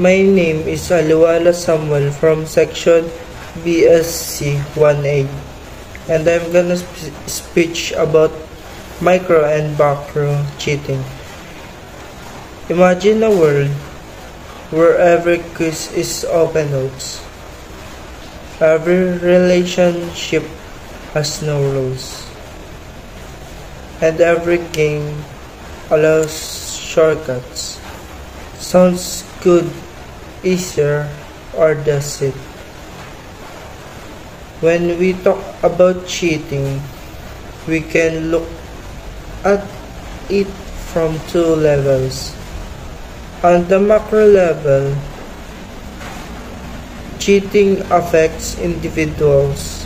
My name is Aliwala Samuel from section BSC 1A, and I'm gonna speak about micro and macro cheating. Imagine a world where every quiz is open notes. Every relationship has no rules. And every game allows shortcuts. Sounds good, easier, or does it? When we talk about cheating, we can look at it from two levels. On the macro level, cheating affects individuals.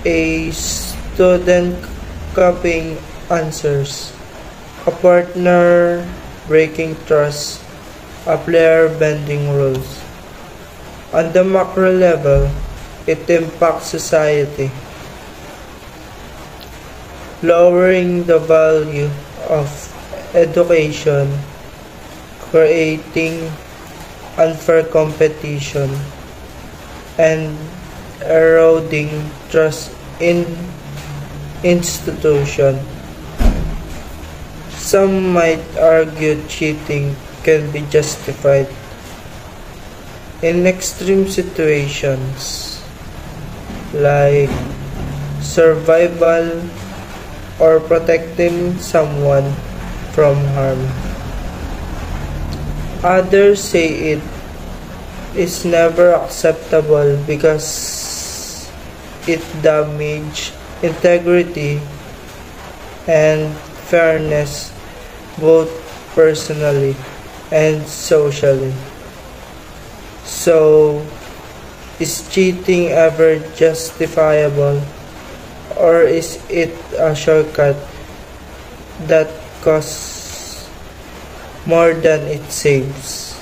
A student copying answers, a partner breaking trust, a player bending rules. On the macro level, it impacts society, lowering the value of education, creating unfair competition, and eroding trust in institutions. Some might argue cheating can be justified in extreme situations like survival or protecting someone from harm. Others say it is never acceptable because it damages integrity and fairness both personally and socially. So, is cheating ever justifiable, or is it a shortcut that costs more than it saves?